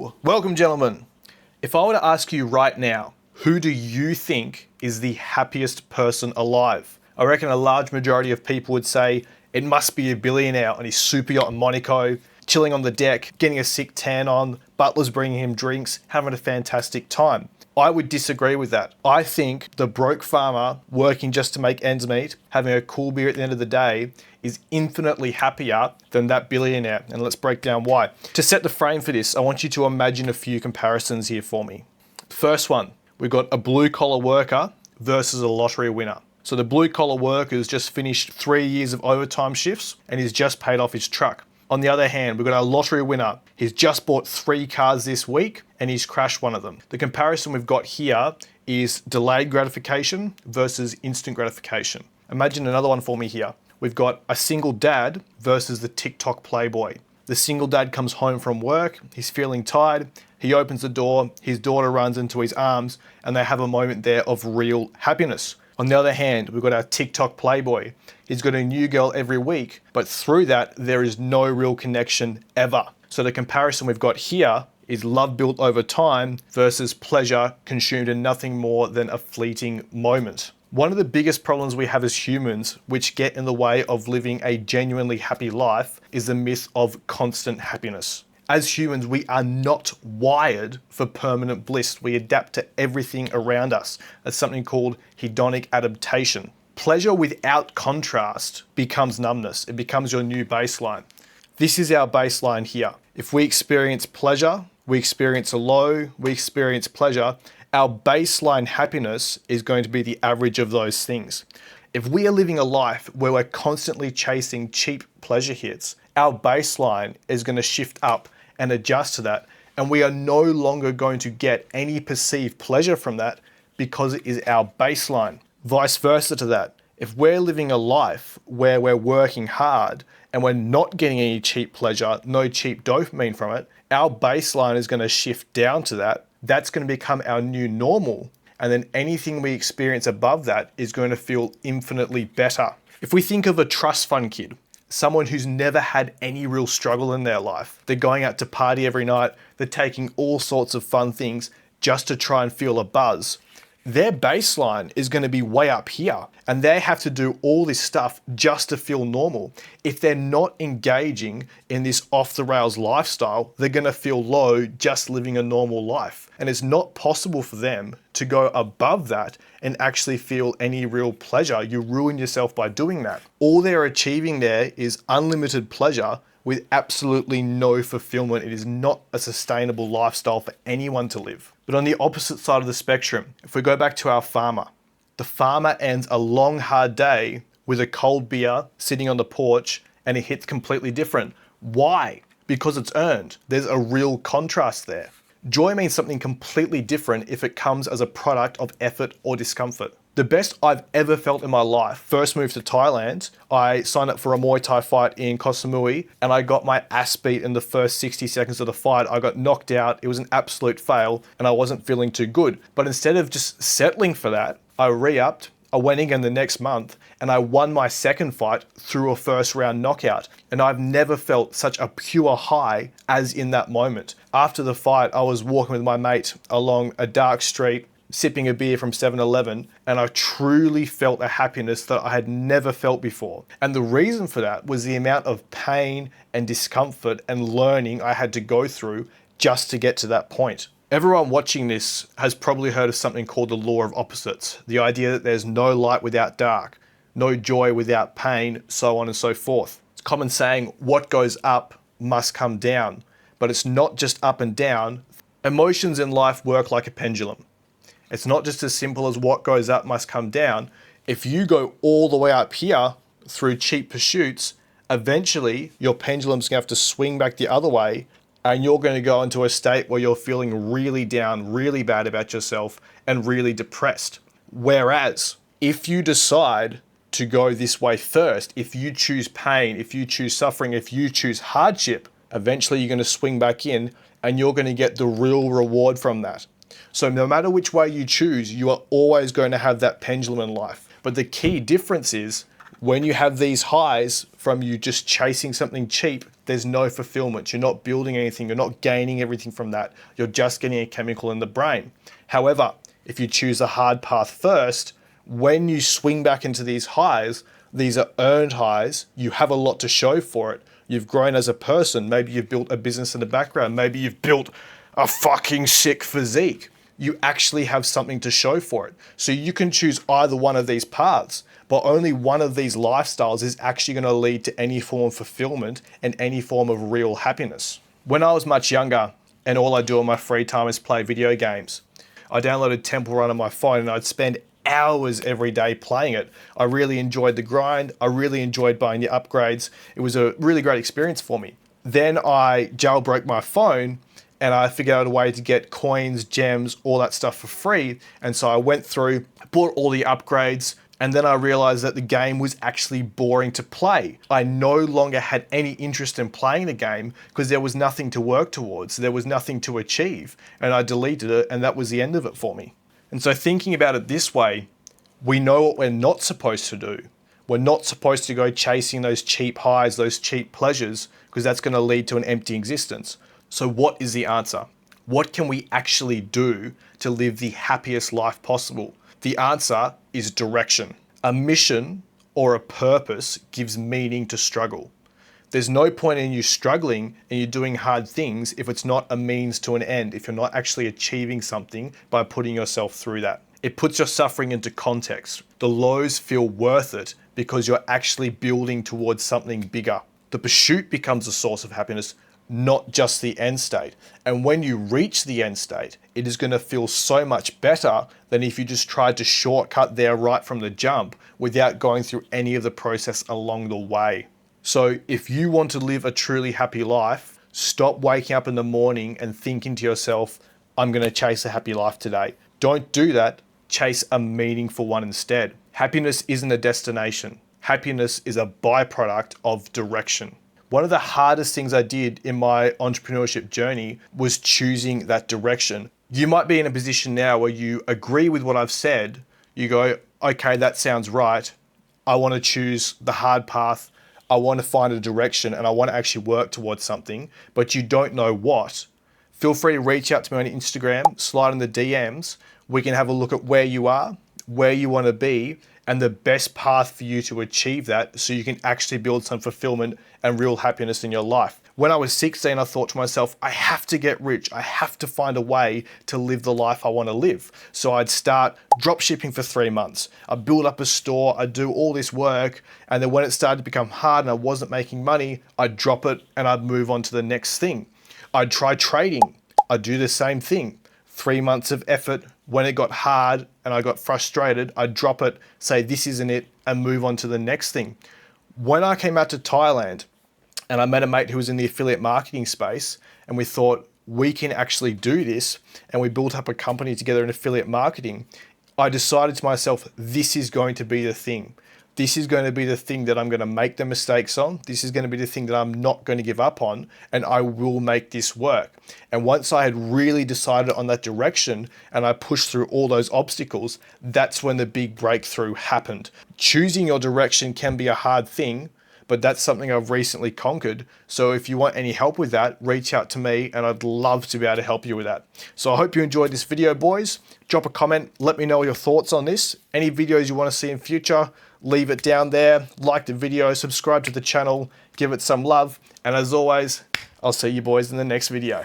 Whoa! Welcome, gentlemen. If I were to ask you right now, who do you think is the happiest person alive? I reckon a large majority of people would say it must be a billionaire on his super yacht in Monaco, chilling on the deck, getting a sick tan on, butlers bringing him drinks, having a fantastic time. I would disagree with that. I think the broke farmer working just to make ends meet, having a cool beer at the end of the day, is infinitely happier than that billionaire. And let's break down why. To set the frame for this, I want you to imagine a few comparisons here for me. First one, we've got a blue collar worker versus a lottery winner. So the blue collar worker has just finished 3 years of overtime shifts and he's just paid off his truck. On the other hand, we've got a lottery winner. He's just bought 3 cars this week and he's crashed one of them. The comparison we've got here is delayed gratification versus instant gratification. Imagine another one for me here. We've got a single dad versus the TikTok playboy. The single dad comes home from work, he's feeling tired, he opens the door, his daughter runs into his arms, and they have a moment there of real happiness. On the other hand, we've got our TikTok playboy. He's got a new girl every week, but through that, there is no real connection ever. So the comparison we've got here is love built over time versus pleasure consumed in nothing more than a fleeting moment. One of the biggest problems we have as humans, which get in the way of living a genuinely happy life, is the myth of constant happiness. As humans, we are not wired for permanent bliss. We adapt to everything around us. That's something called hedonic adaptation. Pleasure without contrast becomes numbness. It becomes your new baseline. This is our baseline here. If we experience pleasure, we experience a low, we experience pleasure, our baseline happiness is going to be the average of those things. If we are living a life where we're constantly chasing cheap pleasure hits, our baseline is going to shift up and adjust to that, and we are no longer going to get any perceived pleasure from that because it is our baseline. Vice versa to that. If we're living a life where we're working hard and we're not getting any cheap pleasure, no cheap dopamine from it, our baseline is going to shift down to that. That's going to become our new normal. And then anything we experience above that is going to feel infinitely better. If we think of a trust fund kid, someone who's never had any real struggle in their life, they're going out to party every night, they're taking all sorts of fun things just to try and feel a buzz. Their baseline is going to be way up here and they have to do all this stuff just to feel normal. If they're not engaging in this off the rails lifestyle, they're going to feel low just living a normal life. And it's not possible for them to go above that and actually feel any real pleasure. You ruin yourself by doing that. All they're achieving there is unlimited pleasure with absolutely no fulfillment. It is not a sustainable lifestyle for anyone to live. But on the opposite side of the spectrum, if we go back to our farmer, the farmer ends a long, hard day with a cold beer sitting on the porch and it hits completely different. Why? Because it's earned. There's a real contrast there. Joy means something completely different if it comes as a product of effort or discomfort. The best I've ever felt in my life, first moved to Thailand, I signed up for a Muay Thai fight in Koh Samui and I got my ass beat in the first 60 seconds of the fight. I got knocked out, it was an absolute fail and I wasn't feeling too good. But instead of just settling for that, I re-upped, I went again the next month and I won my second fight through a first round knockout. And I've never felt such a pure high as in that moment. After the fight, I was walking with my mate along a dark street, sipping a beer from 7-Eleven, and I truly felt a happiness that I had never felt before. And the reason for that was the amount of pain and discomfort and learning I had to go through just to get to that point. Everyone watching this has probably heard of something called the law of opposites. The idea that there's no light without dark, no joy without pain, so on and so forth. It's common saying, what goes up must come down, but it's not just up and down. Emotions in life work like a pendulum. It's not just as simple as what goes up must come down. If you go all the way up here through cheap pursuits, eventually your pendulum's gonna have to swing back the other way and you're gonna go into a state where you're feeling really down, really bad about yourself and really depressed. Whereas if you decide to go this way first, if you choose pain, if you choose suffering, if you choose hardship, eventually you're gonna swing back in and you're gonna get the real reward from that. So no matter which way you choose, you are always going to have that pendulum in life. But the key difference is when you have these highs from you just chasing something cheap, there's no fulfillment. You're not building anything. You're not gaining everything from that. You're just getting a chemical in the brain. However, if you choose the hard path first, when you swing back into these highs, these are earned highs. You have a lot to show for it. You've grown as a person. Maybe you've built a business in the background. Maybe you've built a fucking sick physique. You actually have something to show for it. So you can choose either one of these paths, but only one of these lifestyles is actually going to lead to any form of fulfillment and any form of real happiness. When I was much younger and all I do in my free time is play video games, I downloaded Temple Run on my phone and I'd spend hours every day playing it. I really enjoyed the grind. I really enjoyed buying the upgrades. It was a really great experience for me. Then I jailbroke my phone and I figured out a way to get coins, gems, all that stuff for free. And so I went through, bought all the upgrades, and then I realized that the game was actually boring to play. I no longer had any interest in playing the game because there was nothing to work towards. There was nothing to achieve. And I deleted it, and that was the end of it for me. And so thinking about it this way, we know what we're not supposed to do. We're not supposed to go chasing those cheap highs, those cheap pleasures, because that's going to lead to an empty existence. So what is the answer? What can we actually do to live the happiest life possible? The answer is direction. A mission or a purpose gives meaning to struggle. There's no point in you struggling and you doing hard things if it's not a means to an end, if you're not actually achieving something by putting yourself through that. It puts your suffering into context. The lows feel worth it because you're actually building towards something bigger. The pursuit becomes a source of happiness, not just the end state. And when you reach the end state, it is going to feel so much better than if you just tried to shortcut there right from the jump without going through any of the process along the way. So if you want to live a truly happy life, stop waking up in the morning and thinking to yourself, I'm going to chase a happy life today. Don't do that. Chase a meaningful one instead. Happiness isn't a destination. Happiness is a byproduct of direction. One of the hardest things I did in my entrepreneurship journey was choosing that direction. You might be in a position now where you agree with what I've said. You go, okay, that sounds right. I want to choose the hard path. I want to find a direction and I want to actually work towards something, but you don't know what. Feel free to reach out to me on Instagram, slide in the DMs. We can have a look at where you are, where you want to be, and the best path for you to achieve that so you can actually build some fulfillment and real happiness in your life. When I was 16, I thought to myself, I have to get rich. I have to find a way to live the life I want to live. So I'd start drop shipping for 3 months. I'd build up a store. I'd do all this work. And then when it started to become hard and I wasn't making money, I'd drop it and I'd move on to the next thing. I'd try trading. I'd do the same thing. 3 months of effort. When it got hard and I got frustrated, I'd drop it, say this isn't it, and move on to the next thing. When I came out to Thailand and I met a mate who was in the affiliate marketing space, and we thought we can actually do this, and we built up a company together in affiliate marketing, I decided to myself, this is going to be the thing. This is going to be the thing that I'm going to make the mistakes on. This is going to be the thing that I'm not going to give up on, and I will make this work. And once I had really decided on that direction and I pushed through all those obstacles, that's when the big breakthrough happened. Choosing your direction can be a hard thing, but that's something I've recently conquered. So if you want any help with that, reach out to me and I'd love to be able to help you with that. So I hope you enjoyed this video, boys. Drop a comment, let me know your thoughts on this. Any videos you want to see in future, leave it down there. Like the video, subscribe to the channel, give it some love. And as always, I'll see you boys in the next video.